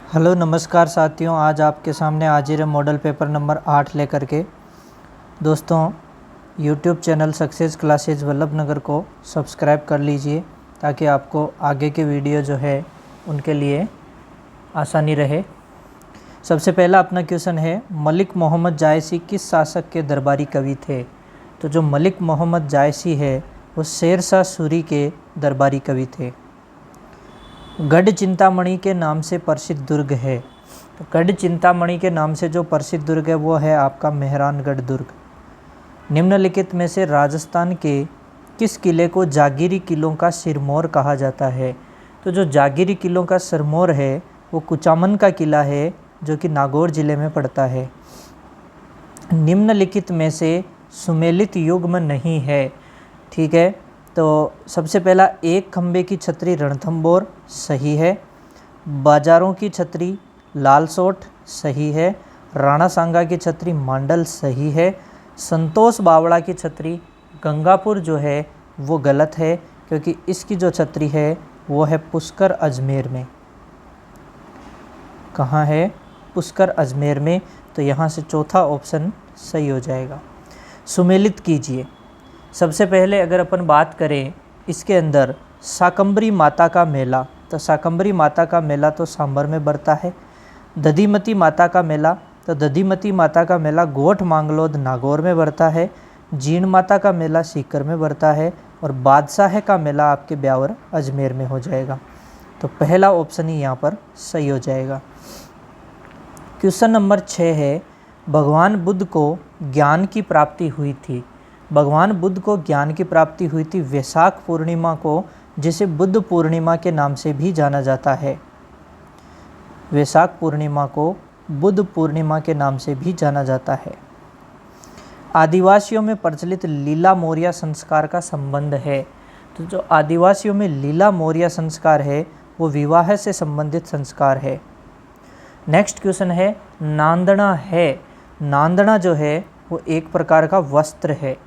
Hello नमस्कार साथियों, आज आपके सामने हाजिर है मॉडल पेपर नंबर 8 लेकर के। दोस्तों, YouTube channel success classes Vallabhnagar को सब्सक्राइब कर लीजिए ताकि आपको आगे के वीडियो जो है उनके लिए आसानी रहे। सबसे पहला अपना क्वेश्चन है, मलिक मोहम्मद जायसी किस शासक के दरबारी कवि थे? तो जो मलिक मोहम्मद जायसी है वो शेर शाह सूरी के दरबारी कवि थे। गढ़ चिंतामणि के नाम से प्रसिद्ध दुर्ग है, तो गढ़ चिंतामणि के नाम से जो प्रसिद्ध दुर्ग है वो है आपका मेहरानगढ़ दुर्ग। निम्नलिखित में से राजस्थान के किस किले को जागीरी किलों का सिरमौर कहा जाता है? तो जो जागीरी किलों का सिरमौर है वो कुचामन का किला है जो कि नागौर जिले में पड़ता है। निम्नलिखित में से सुमेलित युग्म नहीं है, ठीक है। तो सबसे पहला, एक खंबे की छतरी रणथंबोर सही है। बाजारों की छतरी लालसोट सही है। राणा सांगा की छतरी मांडल सही है। संतोष बावड़ा की छतरी गंगापुर जो है वो गलत है, क्योंकि इसकी जो छतरी है वो है पुष्कर अजमेर में। कहाँ है? पुष्कर अजमेर में। तो यहाँ से चौथा ऑप्शन सही हो जाएगा। सुमेलित कीजिए। सबसे पहले अगर अपन बात करें इसके अंदर शाकंभरी माता का मेला, तो शाकंभरी माता का मेला तो सांभर में बढ़ता है। दधिमती माता का मेला, तो दधिमती माता का मेला गोठ मांगलोद नागौर में बढ़ता है। जीण माता का मेला सीकर में बढ़ता है। और बादशाह का मेला आपके ब्यावर अजमेर में हो जाएगा। तो पहला ऑप्शन ही यहाँ पर सही हो जाएगा। क्वेश्चन नंबर 6 है, भगवान बुद्ध को ज्ञान की प्राप्ति हुई थी। भगवान बुद्ध को ज्ञान की प्राप्ति हुई थी वैशाख पूर्णिमा को, जिसे बुद्ध पूर्णिमा के नाम से भी जाना जाता है। वैशाख पूर्णिमा को बुद्ध पूर्णिमा के नाम से भी जाना जाता है। आदिवासियों में प्रचलित लीला मोरिया संस्कार का संबंध है। तो जो आदिवासियों में लीला मोरिया संस्कार है वो विवाह से संबंधित संस्कार है। नेक्स्ट क्वेश्चन है, नांदना है। नांदना जो है वो एक प्रकार का वस्त्र है।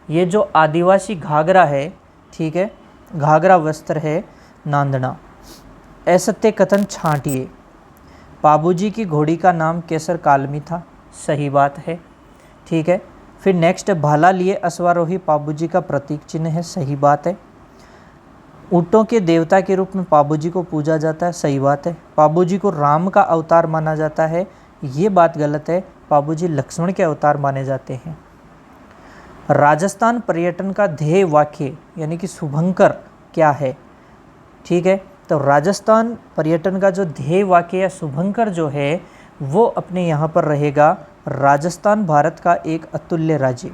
ये जो आदिवासी घाघरा है, ठीक है, घाघरा वस्त्र है नांदना। असत्य कथन छांटिए। पाबूजी की घोड़ी का नाम केसर कालमी था, सही बात है, ठीक है। फिर नेक्स्ट, भाला लिए अश्वारोही पाबूजी का प्रतीक चिन्ह है, सही बात है। ऊँटों के देवता के रूप में पाबूजी को पूजा जाता है, सही बात है। पाबूजी को राम का अवतार माना जाता है, ये बात गलत है। पाबूजी लक्ष्मण के अवतार माने जाते हैं। राजस्थान पर्यटन का ध्येय वाक्य यानी कि शुभंकर क्या है? ठीक है, तो राजस्थान पर्यटन का जो ध्येय वाक्य या शुभंकर जो है वो अपने यहाँ पर रहेगा, राजस्थान भारत का एक अतुल्य राज्य।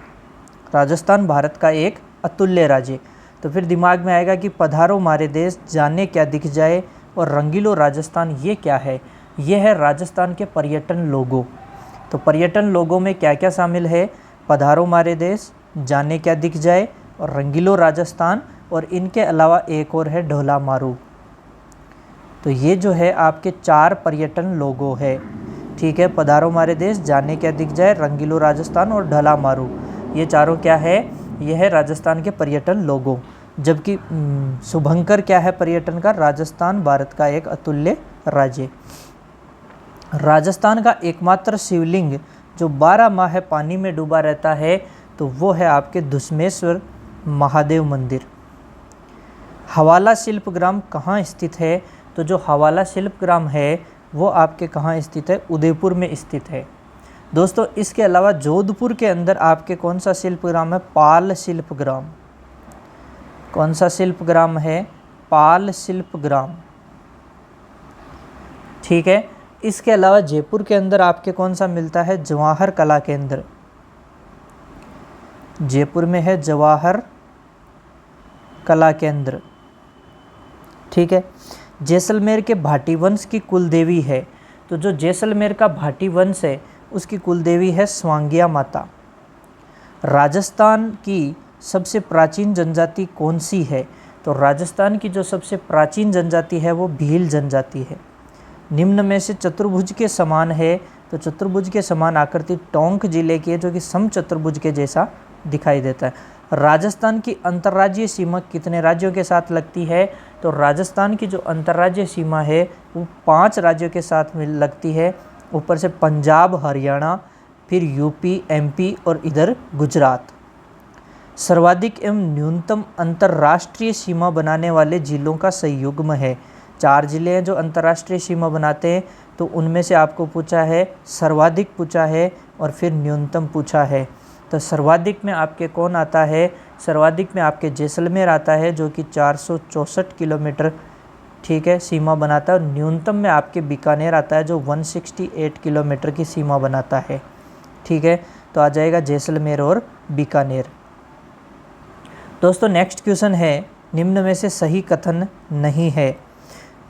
राजस्थान भारत का एक अतुल्य राज्य। तो फिर दिमाग में आएगा कि पधारो मारे देश, जाने क्या दिख जाए, और रंगीलो राजस्थान ये क्या है? ये है राजस्थान के पर्यटन लोगो। तो पर्यटन लोगों में क्या क्या शामिल है? पधारो मारे देश, जाने क्या दिख जाए और रंगीलो राजस्थान, और इनके अलावा एक और है ढोला मारू। तो ये जो है आपके 4 पर्यटन लोगो है, ठीक है। पधारो मारे देश, जाने क्या दिख जाए, रंगीलो राजस्थान और ढोला मारू, ये चारों क्या है? ये है राजस्थान के पर्यटन लोगो। जबकि शुभंकर क्या है पर्यटन का? राजस्थान भारत का एक अतुल्य राज्य। राजस्थान का एकमात्र शिवलिंग जो 12 माह पानी में डूबा रहता है तो वो है आपके धुस्मेश्वर महादेव मंदिर। हवाला शिल्पग्राम कहाँ स्थित है? तो जो हवाला शिल्पग्राम है वो आपके कहाँ स्थित है? उदयपुर में स्थित है। दोस्तों, इसके अलावा जोधपुर के अंदर आपके कौन सा शिल्पग्राम है? पाल शिल्पग्राम। कौन सा शिल्पग्राम है? पाल शिल्पग्राम, ठीक है। इसके अलावा जयपुर के अंदर आपके कौन सा मिलता है? जवाहर कला केंद्र। जयपुर में है जवाहर कला केंद्र, ठीक है। जैसलमेर के भाटी वंश की कुल देवी है। तो जो जैसलमेर का भाटी वंश है उसकी कुल देवी है स्वांगिया माता। राजस्थान की सबसे प्राचीन जनजाति कौन सी है? तो राजस्थान की जो सबसे प्राचीन जनजाति है वो भील जनजाति है। निम्न में से चतुर्भुज के समान है, तो चतुर्भुज के समान आकृति टोंक जिले की है जो कि समचतुर्भुज के जैसा दिखाई देता है। राजस्थान की अंतर्राज्यीय सीमा कितने राज्यों के साथ लगती है? तो तो राजस्थान की जो अंतर्राज्यीय सीमा है वो 5 राज्यों के साथ मिल लगती है, ऊपर से पंजाब, हरियाणा, फिर यूपी, एमपी और इधर गुजरात। सर्वाधिक एवं न्यूनतम अंतर्राष्ट्रीय सीमा बनाने वाले जिलों का संयुग्म है। 4 जिले हैं जो अंतर्राष्ट्रीय सीमा बनाते हैं, तो उनमें से आपको पूछा है, सर्वाधिक पूछा है और फिर न्यूनतम पूछा है। तो सर्वाधिक में आपके कौन आता है? सर्वाधिक में आपके जैसलमेर आता है जो कि 464 किलोमीटर, ठीक है, सीमा बनाता है। और न्यूनतम में आपके बीकानेर आता है जो 168 किलोमीटर की सीमा बनाता है, ठीक है। तो आ जाएगा जैसलमेर और बीकानेर। दोस्तों नेक्स्ट क्वेश्चन है, निम्न में से सही कथन नहीं है।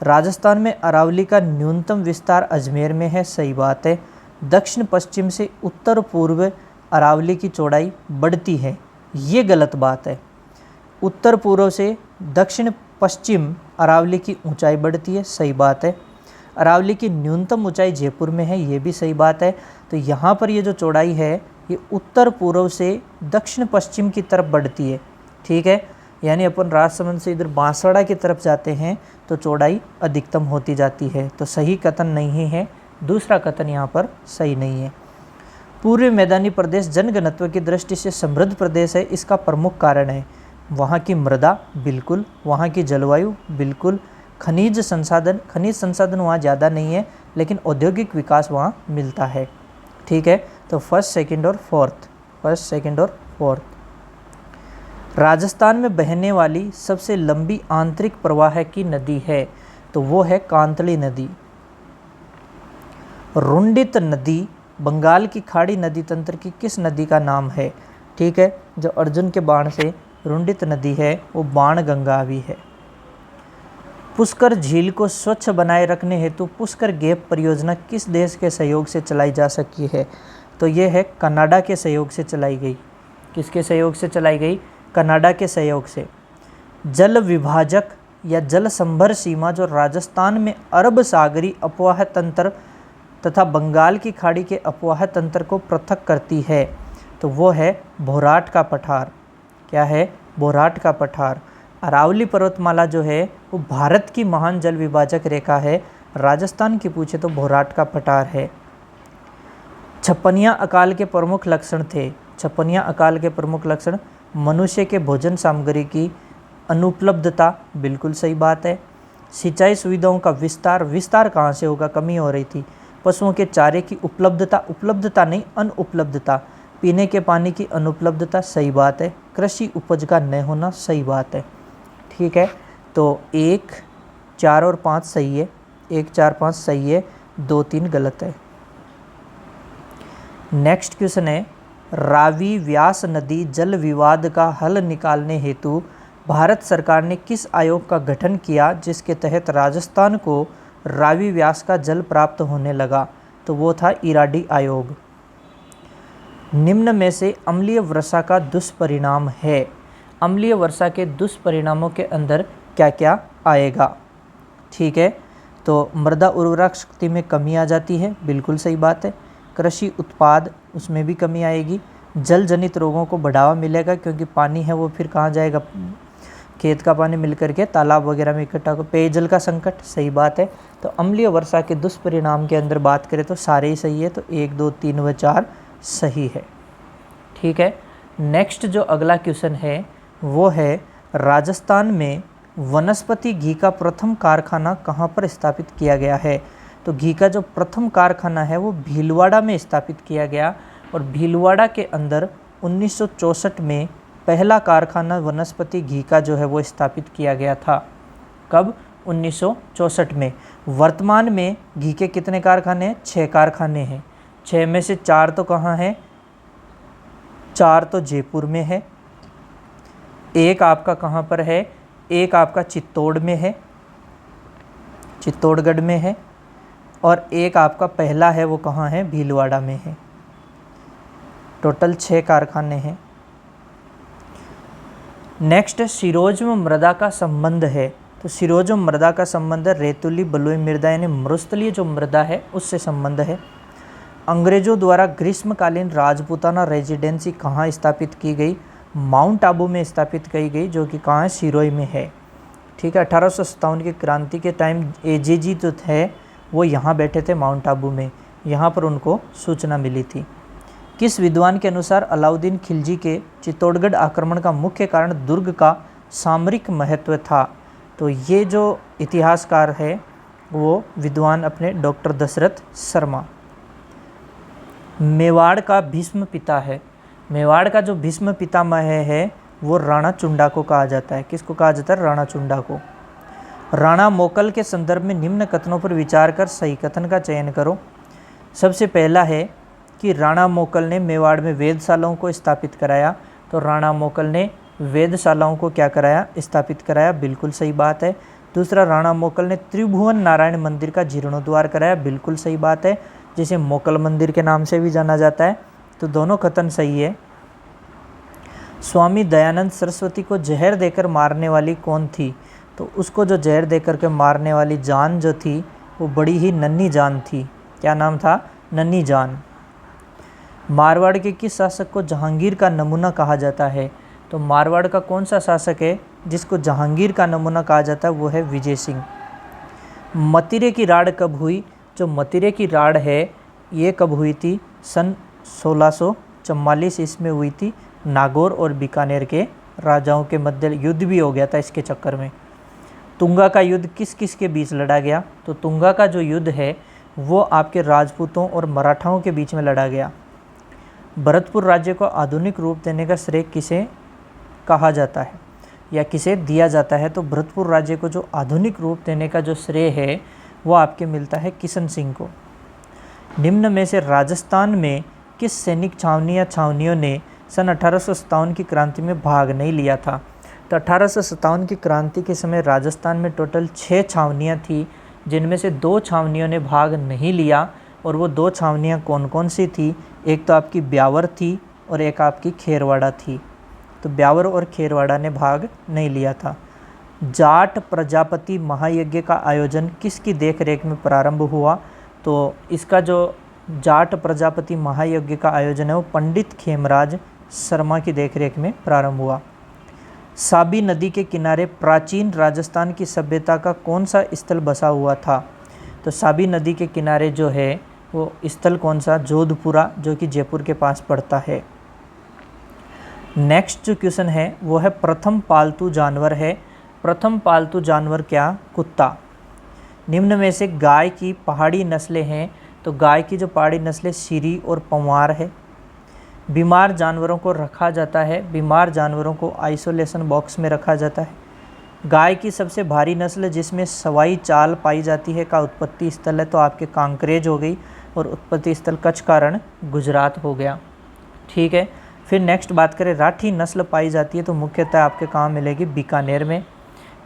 राजस्थान में अरावली का न्यूनतम विस्तार अजमेर में है, सही बात है। दक्षिण पश्चिम से उत्तर पूर्व अरावली की चौड़ाई बढ़ती है, ये गलत बात है। उत्तर पूर्व से दक्षिण पश्चिम अरावली की ऊंचाई बढ़ती है, सही बात है। अरावली की न्यूनतम ऊंचाई जयपुर में है, ये भी सही बात है। तो यहाँ पर ये जो चौड़ाई है ये उत्तर पूर्व से दक्षिण पश्चिम की तरफ बढ़ती है, ठीक है। यानी अपन राजसमंद से इधर बांसवाड़ा की तरफ जाते हैं तो चौड़ाई अधिकतम होती जाती है। तो सही कथन नहीं है, दूसरा कथन यहाँ पर सही नहीं है। पूर्वी मैदानी प्रदेश जनघनत्व की दृष्टि से समृद्ध प्रदेश है, इसका प्रमुख कारण है वहाँ की मृदा, बिल्कुल। वहाँ की जलवायु, बिल्कुल। खनिज संसाधन वहाँ ज़्यादा नहीं है, लेकिन औद्योगिक विकास वहाँ मिलता है, ठीक है। तो फर्स्ट, सेकंड और फोर्थ। राजस्थान में बहने वाली सबसे लंबी आंतरिक प्रवाह की नदी है, तो वो है कांतली नदी। रुंडित नदी बंगाल की खाड़ी नदी तंत्र की किस नदी का नाम है? ठीक है, जो अर्जुन के बाण से रुंडित नदी है वो बाण गंगा भी है। पुष्कर झील को स्वच्छ बनाए रखने हेतु पुष्कर गैप परियोजना किस देश के सहयोग से चलाई जा सकी है? तो ये है कनाडा के सहयोग से चलाई गई। किसके सहयोग से चलाई गई? कनाडा के सहयोग से। जल विभाजक या जल संभर सीमा जो राजस्थान में अरब सागरी अपवाह तंत्र तथा बंगाल की खाड़ी के अपवाह तंत्र को पृथक करती है, तो वो है भोराट का पठार। क्या है? भोराट का पठार। अरावली पर्वतमाला जो है वो भारत की महान जल विभाजक रेखा है, राजस्थान की पूछे तो भोराट का पठार है। छप्पनिया अकाल के प्रमुख लक्षण थे। छप्पनिया अकाल के प्रमुख लक्षण मनुष्य के भोजन सामग्री की अनुपलब्धता, बिल्कुल सही बात है। सिंचाई सुविधाओं का विस्तार कहाँ से होगा? कमी हो रही थी। पशुओं के चारे की उपलब्धता नहीं अनुपलब्धता। पीने के पानी की अनुपलब्धता, सही बात है। कृषि उपज का न होना, सही बात है। ठीक है, तो 1, 4 और 5 सही है। 1, 4, 5 सही है, 2, 3 गलत है। नेक्स्ट क्वेश्चन है, रावी व्यास नदी जल विवाद का हल निकालने हेतु भारत सरकार ने किस आयोग का गठन किया जिसके तहत राजस्थान को रावी व्यास का जल प्राप्त होने लगा? तो वो था इराडी आयोग। निम्न में से अम्लीय वर्षा का दुष्परिणाम है। अम्लीय वर्षा के दुष्परिणामों के अंदर क्या क्या आएगा? ठीक है, तो मृदा उर्वरक शक्ति में कमी आ जाती है, बिल्कुल सही बात है। कृषि उत्पाद, उसमें भी कमी आएगी। जल जनित रोगों को बढ़ावा मिलेगा क्योंकि पानी है वो फिर कहाँ जाएगा? खेत का पानी मिलकर के तालाब वगैरह में इकट्ठा हो। पेयजल का संकट, सही बात है। तो अम्लीय वर्षा के दुष्परिणाम के अंदर बात करें तो सारे ही सही है, तो 1, 2, 3 व 4 सही है। ठीक है, नेक्स्ट जो अगला क्वेश्चन है वो है, राजस्थान में वनस्पति घी का प्रथम कारखाना कहाँ पर स्थापित किया गया है? तो घी का जो प्रथम कारखाना है वो भीलवाड़ा में स्थापित किया गया, और भीलवाड़ा के अंदर 1964 में पहला कारखाना वनस्पति घी का जो है वो स्थापित किया गया था। कब? 1964 में। वर्तमान में घी के कितने कारखाने हैं? 6 कारखाने हैं। 6 में से 4 तो कहाँ हैं? 4 तो जयपुर में है, एक आपका कहाँ पर है? एक आपका चित्तौड़ में है, चित्तौड़गढ़ में है, और एक आपका पहला है वो कहाँ है? भीलवाड़ा में है। टोटल 6 कारखाने हैं। नेक्स्ट, शिरोज्म मृदा का संबंध है। तो शिरोज्म मृदा का संबंध रेतुली बलुई मृदा यानी मरुस्थलीय जो मृदा है उससे संबंध है। अंग्रेजों द्वारा ग्रीष्मकालीन राजपूताना रेजिडेंसी कहाँ स्थापित की गई? माउंट आबू में स्थापित की गई, जो कि कहाँ है? सिरोही में है। ठीक है। 1857 की क्रांति के टाइम एजेजी जो थे वो यहाँ बैठे थे माउंट आबू में, यहाँ पर उनको सूचना मिली थी। किस विद्वान के अनुसार अलाउद्दीन खिलजी के चित्तौड़गढ़ आक्रमण का मुख्य कारण दुर्ग का सामरिक महत्व था? तो ये जो इतिहासकार है वो विद्वान अपने डॉक्टर दशरथ शर्मा। मेवाड़ का भीष्म पिता है, मेवाड़ का जो भीष्म पितामह है वो राणा चुंडा को कहा जाता है। किसको कहा जाता है? राणा चुंडा को। राणा मोकल के संदर्भ में निम्न कथनों पर विचार कर सही कथन का चयन करो। सबसे पहला है कि राणा मोकल ने मेवाड़ में वेधशालाओं को स्थापित कराया। तो राणा मोकल ने वेधशालाओं को क्या कराया? स्थापित कराया, बिल्कुल सही बात है। दूसरा, राणा मोकल ने त्रिभुवन नारायण मंदिर का जीर्णोद्धार कराया, बिल्कुल सही बात है, जिसे मोकल मंदिर के नाम से भी जाना जाता है। तो दोनों कथन सही है। स्वामी दयानंद सरस्वती को जहर देकर मारने वाली कौन थी? तो उसको जो जहर देकर के मारने वाली जान जो थी वो बड़ी ही नन्ही जान थी। क्या नाम था? नन्ही जान। मारवाड़ के किस शासक को जहांगीर का नमूना कहा जाता है? तो मारवाड़ का कौन सा शासक है जिसको जहांगीर का नमूना कहा जाता है? वो है विजय सिंह। मतिरे की राड़ कब हुई? जो मतिरे की राड़ है ये कब हुई थी? सन 1644 ईस्वी में हुई थी। नागौर और बीकानेर के राजाओं के मध्य युद्ध भी हो गया था इसके चक्कर में। तुंगा का युद्ध किस किस के बीच लड़ा गया? तो तुंगा का जो युद्ध है वो आपके राजपूतों और मराठाओं के बीच में लड़ा गया। भरतपुर राज्य को आधुनिक रूप देने का श्रेय किसे कहा जाता है या किसे दिया जाता है? तो भरतपुर राज्य को जो आधुनिक रूप देने का जो श्रेय है वो आपके मिलता है किशन सिंह को। निम्न में से राजस्थान में किस सैनिक छावनी या छावनियों ने सन 1857 की क्रांति में भाग नहीं लिया था? तो 1857 की क्रांति के समय राजस्थान में टोटल 6 छावनियाँ थी, जिनमें से 2 छावनियों ने भाग नहीं लिया। और वो 2 छावनियाँ कौन कौन सी थी? एक तो आपकी ब्यावर थी और एक आपकी खेरवाड़ा थी। तो ब्यावर और खेरवाड़ा ने भाग नहीं लिया था। जाट प्रजापति महायज्ञ का आयोजन किसकी देखरेख में प्रारंभ हुआ? तो इसका जो जाट प्रजापति महायज्ञ का आयोजन है वो पंडित खेमराज शर्मा की देखरेख में प्रारंभ हुआ। साबी नदी के किनारे प्राचीन राजस्थान की सभ्यता का कौन सा स्थल बसा हुआ था? तो साबी नदी के किनारे जो है वो स्थल कौन सा? जोधपुरा, जो कि जयपुर के पास पड़ता है। नेक्स्ट जो क्वेश्चन है वो है प्रथम पालतू जानवर है। प्रथम पालतू जानवर क्या? कुत्ता। निम्न में से गाय की पहाड़ी नस्लें हैं। तो गाय की जो पहाड़ी नस्लें सीरी और पंवार है। बीमार जानवरों को रखा जाता है, बीमार जानवरों को आइसोलेशन बॉक्स में रखा जाता है। गाय की सबसे भारी नस्ल जिसमें सवाई चाल पाई जाती है का उत्पत्ति स्थल है तो आपके कांकरेज हो गई और उत्पत्ति स्थल कच्छ का रण गुजरात हो गया। ठीक है। फिर नेक्स्ट बात करें, राठी नस्ल पाई जाती है तो मुख्यतः आपके कहाँ मिलेगी? बीकानेर में।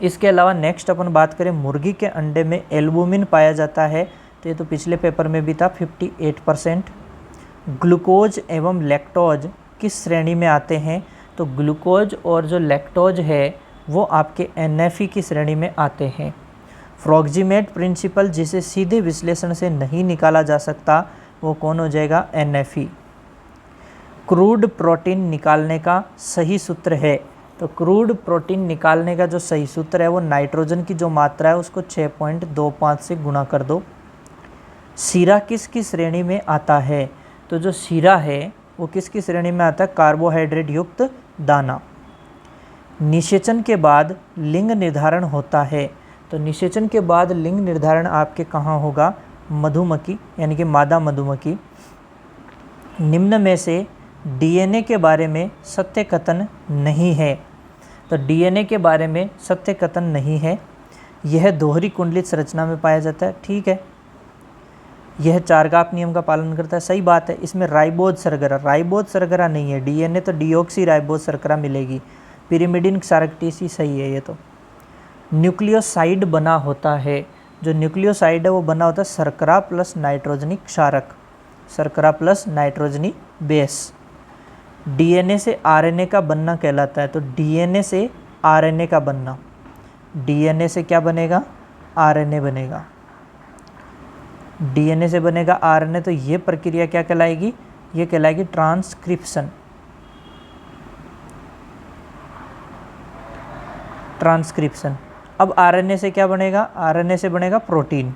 इसके अलावा नेक्स्ट अपन बात करें, मुर्गी के अंडे में एल्बुमिन पाया जाता है तो ये तो पिछले पेपर में भी था 58%। ग्लूकोज एवं लैक्टोज किस श्रेणी में आते हैं? तो ग्लूकोज और जो लैक्टोज है वो आपके NFE की श्रेणी में आते हैं। फ्रॉक्सीमेट प्रिंसिपल जिसे सीधे विश्लेषण से नहीं निकाला जा सकता वो कौन हो जाएगा? NFE। क्रूड प्रोटीन निकालने का सही सूत्र है। तो क्रूड प्रोटीन निकालने का जो सही सूत्र है वो नाइट्रोजन की जो मात्रा है उसको 6.25 से गुणा कर दो। सीरा किसकी श्रेणी में आता है? तो जो सीरा है वो किसकी श्रेणी में आता है? कार्बोहाइड्रेट युक्त दाना। निषेचन के बाद लिंग निर्धारण होता है। तो निषेचन के बाद लिंग निर्धारण आपके कहाँ होगा? मधुमक्खी यानी कि मादा मधुमक्खी। निम्न में से DNA के बारे में सत्य कथन नहीं है। तो DNA के बारे में सत्य कथन नहीं है। यह दोहरी कुंडलित संरचना में पाया जाता है। ठीक है। यह चारगाप नियम का पालन करता है। सही बात है। इसमें राइबोज सरगरा नहीं है। DNA तो डीऑक्सी राइबोज शर्करा मिलेगी। पिरिमिडिन सारक्टीसी सही है ये तो। न्यूक्लियोसाइड बना होता है, जो न्यूक्लियोसाइड है वो बना होता है शर्करा प्लस नाइट्रोजनी क्षारक, शर्करा प्लस नाइट्रोजनी बेस। DNA से RNA का बनना कहलाता है। तो DNA से RNA का बनना, DNA से क्या बनेगा? RNA बनेगा। DNA से बनेगा RNA, तो ये प्रक्रिया क्या कहलाएगी? ये कहलाएगी ट्रांसक्रिप्शन। ट्रांसक्रिप्शन अब आरएनए से क्या बनेगा? आरएनए से बनेगा प्रोटीन।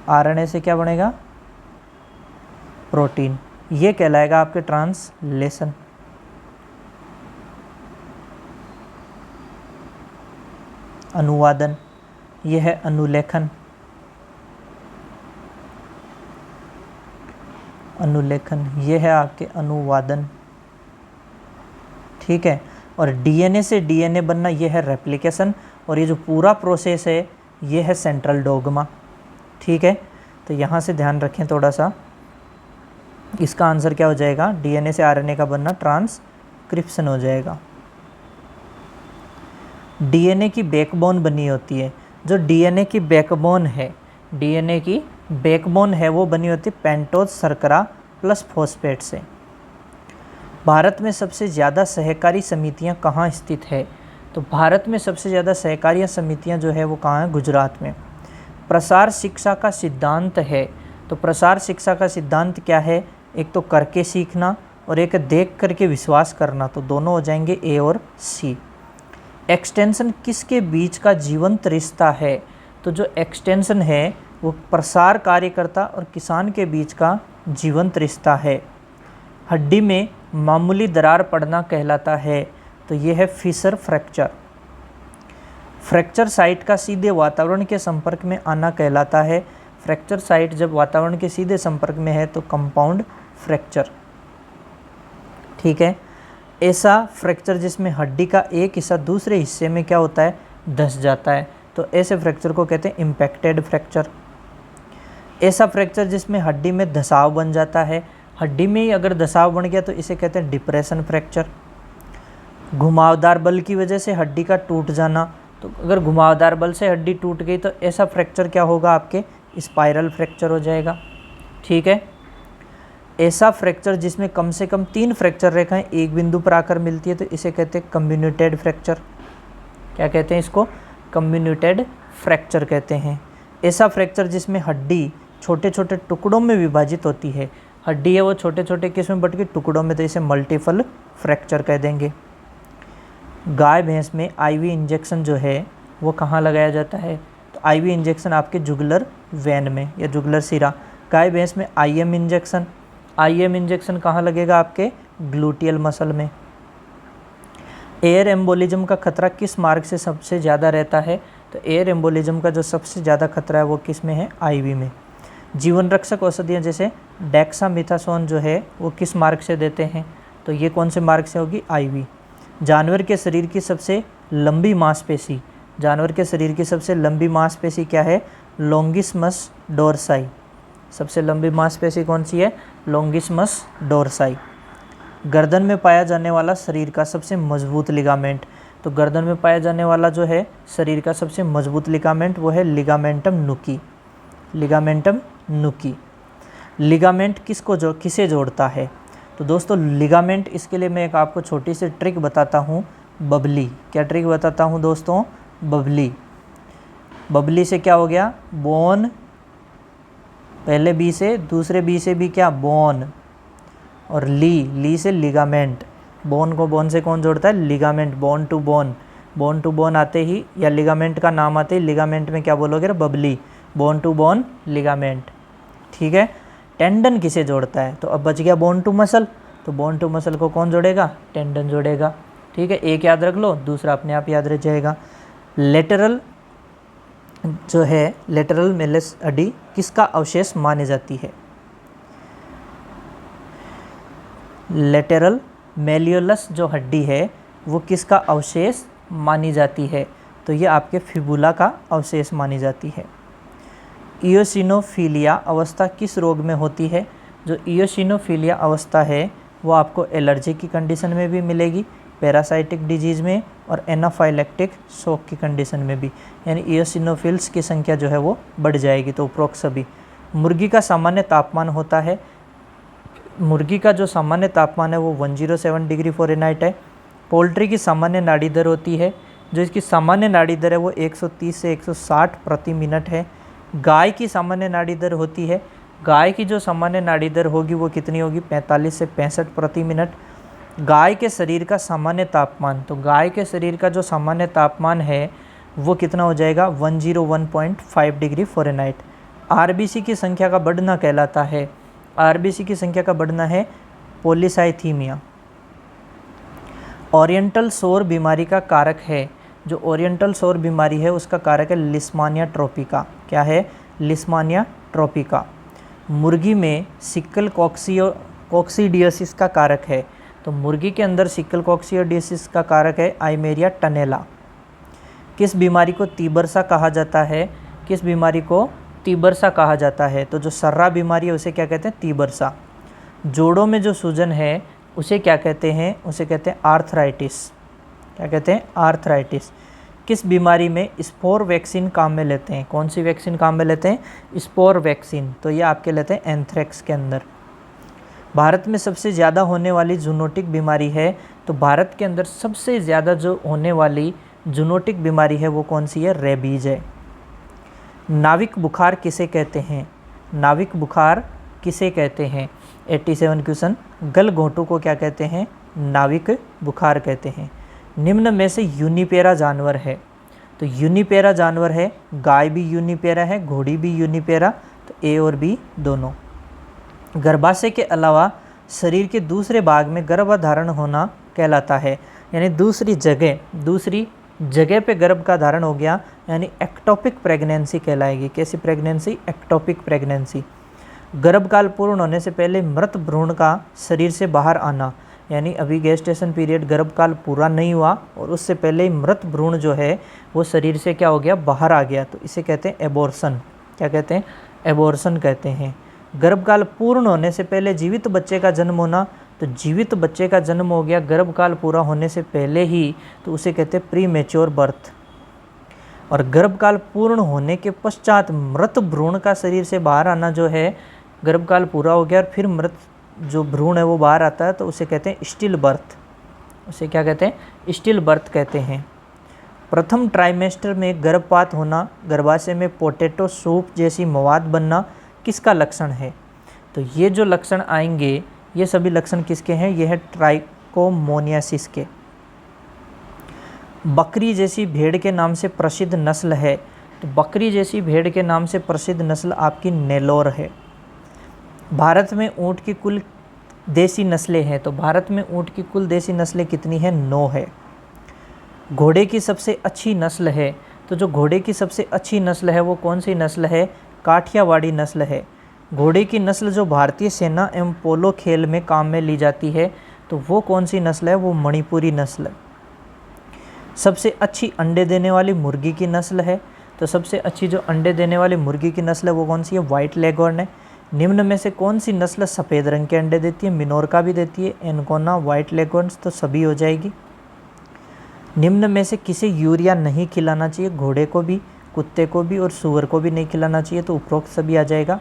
आरएनए से क्या बनेगा? प्रोटीन। ये कहलाएगा आपके ट्रांसलेशन। अनुवादन, ये है अनुलेखन। अनुलेखन, ये है आपके अनुवादन। ठीक है। और डीएनए से डीएनए बनना, ये है रेप्लिकेशन। और ये जो पूरा प्रोसेस है ये है सेंट्रल डोग्मा। ठीक है। तो यहाँ से ध्यान रखें थोड़ा सा, इसका आंसर क्या हो जाएगा? डीएनए से आरएनए का बनना ट्रांसक्रिप्शन हो जाएगा। डीएनए की बैकबोन बनी होती है, जो डीएनए की बैकबोन है, डीएनए की बैकबोन है वो बनी होती है पेंटोज शर्करा प्लस फॉस्फेट से। भारत में सबसे ज़्यादा सहकारी समितियां कहाँ स्थित है? तो भारत में सबसे ज़्यादा सहकारी समितियां जो है वो कहाँ है? गुजरात में। प्रसार शिक्षा का सिद्धांत है, तो प्रसार शिक्षा का सिद्धांत क्या है? एक तो करके सीखना और एक देख करके विश्वास करना, तो दोनों हो जाएंगे ए और सी। एक्सटेंशन किसके बीच का जीवंत रिश्ता है? तो जो एक्सटेंशन है वो प्रसार कार्यकर्ता और किसान के बीच का जीवंत रिश्ता है। हड्डी में मामूली दरार पड़ना कहलाता है, तो ये है फिशर फ्रैक्चर। फ्रैक्चर साइट का सीधे वातावरण के संपर्क में आना कहलाता है। फ्रैक्चर साइट जब वातावरण के सीधे संपर्क में है तो कंपाउंड फ्रैक्चर। ठीक है। ऐसा फ्रैक्चर जिसमें हड्डी का एक हिस्सा दूसरे हिस्से में क्या होता है? धंस जाता है, तो ऐसे फ्रैक्चर को कहते हैं इम्पैक्टेड फ्रैक्चर। ऐसा फ्रैक्चर जिसमें हड्डी में धसाव बन जाता है, हड्डी में ही अगर धसाव बन गया तो इसे कहते हैं डिप्रेशन फ्रैक्चर। घुमावदार बल की वजह से हड्डी का टूट जाना, तो अगर घुमावदार बल से हड्डी टूट गई तो ऐसा फ्रैक्चर क्या होगा? आपके स्पाइरल फ्रैक्चर हो जाएगा। ठीक है। ऐसा फ्रैक्चर जिसमें कम से कम 3 फ्रैक्चर रेखाएं एक बिंदु पर आकर मिलती है तो इसे कहते हैं कम्युनिटेड फ्रैक्चर। क्या कहते हैं इसको? कम्युनिटेड फ्रैक्चर कहते हैं। ऐसा फ्रैक्चर जिसमें हड्डी छोटे छोटे टुकड़ों में विभाजित होती है, हड्डी है वो छोटे छोटे किस में बट के टुकड़ों में, तो इसे मल्टीपल फ्रैक्चर कह देंगे। गाय भैंस में आईवी इंजेक्शन जो है वो कहाँ लगाया जाता है? तो आईवी इंजेक्शन आपके जुगुलर वेन में या जुगुलर सिरा। गाय भैंस में आईएम इंजेक्शन, आईएम इंजेक्शन कहाँ लगेगा? आपके ग्लूटियल मसल में। एयर एम्बोलिज्म का खतरा किस मार्ग से सबसे ज़्यादा रहता है? तो एयर एम्बोलिज्म का जो सबसे ज़्यादा खतरा है वो किस में है? आईवी में। जीवन रक्षक औषधियाँ जैसे डेक्सामेथासोन जो है वो किस मार्ग से देते हैं? तो ये कौन से मार्ग से होगी? आईवी। जानवर के शरीर की सबसे लंबी मांसपेशी, जानवर के शरीर की सबसे लंबी मांसपेशी क्या है? लॉन्गिस्मस डोर्साई। सबसे लंबी मांसपेशी कौन सी है? लॉन्गिस्मस डोर्साई। गर्दन में पाया जाने वाला शरीर का सबसे मजबूत लिगामेंट, तो गर्दन में पाया जाने वाला जो है शरीर का सबसे मजबूत लिगामेंट वो है लिगामेंटम नुकी। लिगामेंटम नुकी। लिगामेंट किसे जोड़ता है? तो दोस्तों लिगामेंट, इसके लिए मैं एक आपको छोटी सी ट्रिक बताता हूँ, बबली। क्या ट्रिक बताता हूँ दोस्तों? बबली। बबली से क्या हो गया? बोन, पहले बी से, दूसरे बी से भी क्या? बोन। और ली से लिगामेंट। बोन को बोन से कौन जोड़ता है? Ligament. Bone to bone, bone to bone आते ही या लिगामेंट का नाम आते ही लिगामेंट में क्या बोलोगे? बबली। Bone to bone ligament. ठीक है। टेंडन किसे जोड़ता है? तो अब बच गया बोन टू मसल, तो बोन टू मसल को कौन जोड़ेगा? टेंडन जोड़ेगा। ठीक है। एक याद रख लो, दूसरा अपने आप याद रह जाएगा। लेटरल जो है, लेटरल मेलिस हड्डी किसका अवशेष मानी जाती है? लेटरल मेलियोलस जो हड्डी है वो किसका अवशेष मानी जाती है? तो ये आपके फिबुला का अवशेष मानी जाती है। इयोसिनोफिलिया अवस्था किस रोग में होती है? जो इयोसिनोफिलिया अवस्था है वो आपको एलर्जी की कंडीशन में भी मिलेगी, पैरासाइटिक डिजीज़ में और एनाफाइलेक्टिक शॉक की कंडीशन में भी, यानी इयोसिनोफिल्स की संख्या जो है वो बढ़ जाएगी। तो उपरोक्त सभी। मुर्गी का सामान्य तापमान होता है, मुर्गी का जो सामान्य तापमान है वो 107 डिग्री फ़ारेनहाइट है। पोल्ट्री की सामान्य नाड़ी दर होती है, जो इसकी सामान्य नाड़ी दर है वो 130 से 160 प्रति मिनट है। गाय की सामान्य नाड़ी दर होती है, गाय की जो सामान्य नाड़ी दर होगी वो कितनी होगी? 45 से 65 प्रति मिनट। गाय के शरीर का सामान्य तापमान, तो गाय के शरीर का जो सामान्य तापमान है वो कितना हो जाएगा 101.5 डिग्री फ़ारेनहाइट। आरबीसी की संख्या का बढ़ना कहलाता है, आरबीसी की संख्या का बढ़ना है पॉलीसाइथीमिया। ओरिएंटल सौर बीमारी का कारक है, जो ओरिएंटल सौर बीमारी है उसका कारक है लिस्मानिया ट्रोपिका। क्या है? लिस्मानिया ट्रोपिका। मुर्गी में सिकल कॉक्सीडियोसिस का कारक है, तो मुर्गी के अंदर सिकल कॉक्सीडियोसिस का कारक है आइमेरिया टनेला। किस बीमारी को तीबरसा कहा जाता है? किस बीमारी को तीबरसा कहा जाता है? तो जो सर्रा बीमारी है उसे क्या कहते हैं? तीबरसा। जोड़ों में जो सूजन है उसे क्या कहते हैं? उसे कहते हैं आर्थराइटिस। क्या कहते हैं? आर्थराइटिस। किस बीमारी में स्पोर वैक्सीन काम में लेते हैं? कौन सी वैक्सीन काम में लेते हैं? Spore vaccine. तो ये आपके लेते हैं एंथ्रेक्स के अंदर। भारत में सबसे ज़्यादा होने वाली जूनोटिक बीमारी है, तो भारत के अंदर सबसे ज़्यादा जो होने वाली जूनोटिक बीमारी है वो कौन सी है? रेबीज है। नाविक बुखार किसे कहते हैं? नाविक बुखार किसे कहते हैं? 87 क्वेश्चन। गलघोंटू को क्या कहते हैं? नाविक बुखार कहते हैं। निम्न में से यूनिपेरा जानवर है, तो यूनिपेरा जानवर है, गाय भी यूनिपेरा है, घोड़ी भी यूनिपेरा, तो ए और बी दोनों। गर्भाशय के अलावा शरीर के दूसरे भाग में गर्भधारण होना कहलाता है, यानी दूसरी जगह पे गर्भ का धारण हो गया, यानी एक्टोपिक प्रेगनेंसी कहलाएगी। कैसी प्रेगनेंसी? Ectopic pregnancy. गर्भकाल पूर्ण होने से पहले मृत भ्रूण का शरीर से बाहर आना, यानी अभी गेस्टेशन पीरियड गर्भकाल पूरा नहीं हुआ और उससे पहले ही मृत भ्रूण जो है वो शरीर से क्या हो गया? बाहर आ गया, तो इसे कहते हैं एबॉर्शन। क्या कहते हैं? एबॉर्शन कहते हैं। गर्भकाल पूर्ण होने से पहले जीवित बच्चे का जन्म होना, तो जीवित बच्चे का जन्म हो गया गर्भकाल पूरा होने से पहले ही, तो उसे कहते हैं प्री मैच्योर बर्थ। और गर्भकाल पूर्ण होने के पश्चात मृत भ्रूण का शरीर से बाहर आना जो है, गर्भकाल पूरा हो गया और फिर मृत जो भ्रूण है वो बाहर आता है, तो उसे कहते हैं स्टिल बर्थ। उसे क्या कहते हैं? स्टिल बर्थ कहते हैं। प्रथम ट्राइमेस्टर में गर्भपात होना, गर्भाशय में पोटैटो सूप जैसी मवाद बनना किसका लक्षण है? तो ये जो लक्षण आएंगे ये सभी लक्षण किसके हैं? ये है ट्राइकोमोनियासिस के। बकरी जैसी भेड़ के नाम से प्रसिद्ध नस्ल है, तो बकरी जैसी भेड़ के नाम से प्रसिद्ध नस्ल आपकी नेलोर है। भारत में ऊँट की कुल देसी नस्लें हैं, तो भारत में ऊँट की कुल देसी नस्लें कितनी है? 9 है। घोड़े की सबसे अच्छी नस्ल है, तो जो घोड़े की सबसे अच्छी नस्ल है वो कौन सी नस्ल है? काठियावाड़ी नस्ल है। घोड़े की नस्ल जो भारतीय सेना एवं पोलो खेल में काम में ली जाती है, तो वो कौन सी नस्ल है? वो मणिपुरी नस्ल। सबसे अच्छी अंडे देने वाली मुर्गी की नस्ल है, तो सबसे अच्छी जो अंडे देने वाली मुर्गी की नस्ल है वो कौन सी है? वाइट लेगॉर्न है। निम्न में से कौन सी नस्ल सफ़ेद रंग के अंडे देती है? मिनोरका भी देती है, एनकोना, वाइट लेगॉर्न्स, तो सभी हो जाएगी। निम्न में से किसे यूरिया नहीं खिलाना चाहिए? घोड़े को भी, कुत्ते को भी और सूअर को भी नहीं खिलाना चाहिए, तो उपरोक्त सभी आ जाएगा।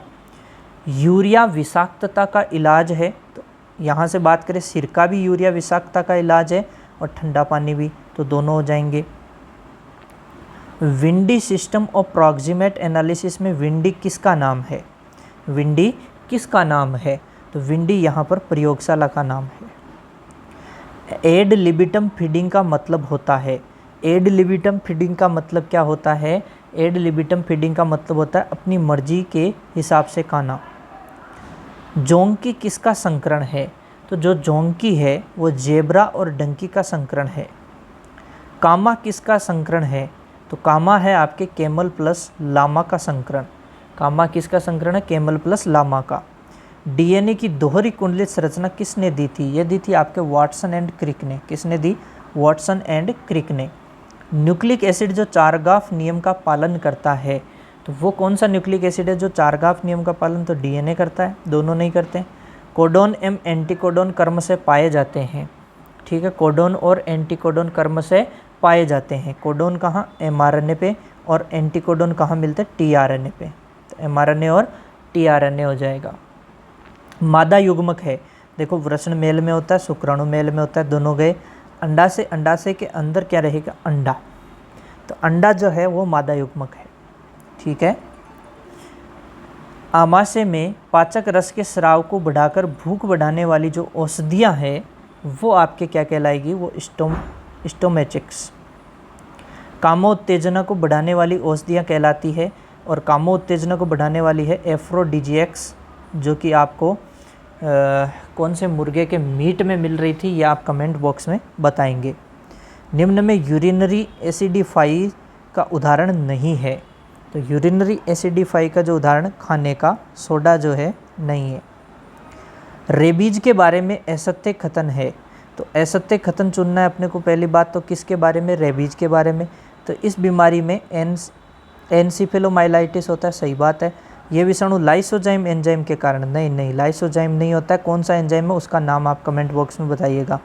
यूरिया विषाक्तता का इलाज है, तो यहाँ से बात करें सिरका भी यूरिया विषाक्तता का इलाज है और ठंडा पानी भी, तो दोनों हो जाएंगे। Windy system of proximate analysis में विंडी किसका नाम है? विंडी किसका नाम है? तो विंडी यहाँ पर प्रयोगशाला का नाम है। एड लिबिटम फीडिंग का मतलब होता है, एड लिबिटम फीडिंग का मतलब क्या होता है? एड लिबिटम फीडिंग का मतलब होता है अपनी मर्जी के हिसाब से खाना। जोंकी किसका संकरण है? तो जो जोंकी है वो जेब्रा और डंकी का संकरण है। कामा किसका संकरण है? तो कामा है आपके कैमल प्लस लामा का संकरण। कामा किसका संकरण है? कैमल प्लस लामा का। डीएनए की दोहरी कुंडलित संरचना किसने दी थी? ये दी थी आपके वाटसन एंड क्रिक ने। किसने दी? वाटसन एंड क्रिक ने। न्यूक्लिक एसिड जो चारगाफ नियम का पालन करता है, तो वो कौन सा न्यूक्लिक एसिड है जो चारगाफ नियम का पालन? तो डीएनए करता है, दोनों नहीं करते। कोडोन एवं एंटीकोडोन कर्म से पाए जाते हैं, ठीक है। कोडोन और एंटीकोडोन कर्म से पाए जाते हैं। कोडोन कहाँ? एमआरएनए पे, और एंटीकोडोन कहाँ मिलते हैं? टीआरएनए पे। तो एमआरएनए और टीआरएनए हो जाएगा। मादा युग्मक है, देखो वृषण मेल में होता है, शुक्राणु मेल में होता है, दोनों गए। अंडाशय के अंदर क्या रहेगा? अंडा। तो अंडा जो है वो मादा युग्मक है, ठीक है। आमाशय में पाचक रस के स्राव को बढ़ाकर भूख बढ़ाने वाली जो औषधियाँ हैं वो आपके क्या कहलाएगी, वो स्टोमेचिक्स। कामोत्तेजना को बढ़ाने वाली औषधियाँ कहलाती है, और कामोत्तेजना को बढ़ाने वाली है एफ्रोडिजिएक्स, जो कि आपको कौन से मुर्गे के मीट में मिल रही थी, ये आप कमेंट बॉक्स में बताएंगे। निम्न में यूरिनरी एसिडिफाई का उदाहरण नहीं है, तो यूरिनरी एसिडिफाई का जो उदाहरण खाने का सोडा जो है नहीं है। रेबीज के बारे में असत्य कथन है, तो असत्य कथन चुनना है अपने को। पहली बात तो किसके बारे में, रेबीज के बारे में। तो इस बीमारी में एनसीफेलोमाइलाइटिस होता है, सही बात है। ये विषाणु लाइसोजाइम एंजाइम के कारण, नहीं लाइसोजाइम नहीं होता है। कौन सा एंजाइम है उसका नाम आप कमेंट बॉक्स में बताइएगा।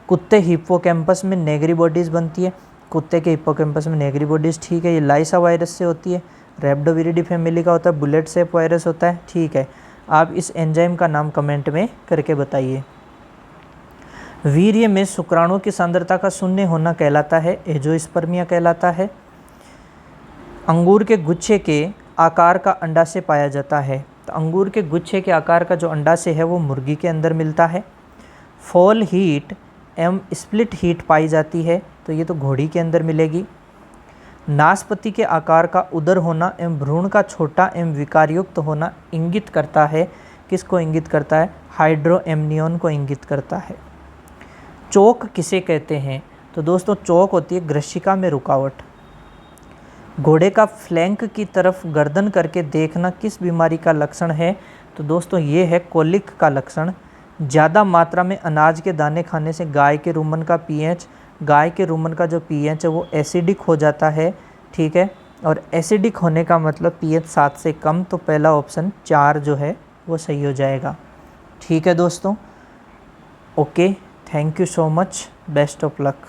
कुत्ते हिप्पोकैम्पस में नेगरी बॉडीज़ बनती है, कुत्ते के हिप्पोकैम्पस में नेगरी बॉडीज़, ठीक है। ये लाइसा वायरस से होती है, रेब्डोविरिडी फैमिली का होता है, बुलेट सेप वायरस होता है, ठीक है। आप इस एंजाइम का नाम कमेंट में करके बताइए। वीर्य में शुक्राणु की सांद्रता का शून्य होना कहलाता है एंजियोस्पर्मिया कहलाता है। अंगूर के गुच्छे के आकार का अंडाशय पाया जाता है, तो अंगूर के गुच्छे के आकार का जो अंडाशय है वो मुर्गी के अंदर मिलता है। फॉल हीट एवं स्प्लिट हीट पाई जाती है, तो ये तो घोड़ी के अंदर मिलेगी। नाशपाती के आकार का उदर होना एवं भ्रूण का छोटा एवं विकारयुक्त होना इंगित करता है, किसको इंगित करता है, हाइड्रोएमनियन को इंगित करता है। चोक किसे कहते हैं, तो दोस्तों चोक होती है ग्रशिका में रुकावट। घोड़े का फ्लैंक की तरफ गर्दन करके देखना किस बीमारी का लक्षण है, तो दोस्तों ये है कोलिक का लक्षण। ज़्यादा मात्रा में अनाज के दाने खाने से गाय के रुमन का पीएच, गाय के रुमन का जो पीएच है वो एसिडिक हो जाता है, ठीक है। और एसिडिक होने का मतलब पीएच 7 से कम, तो पहला ऑप्शन 4 जो है वो सही हो जाएगा, ठीक है दोस्तों। Okay, thank you so much, best of luck.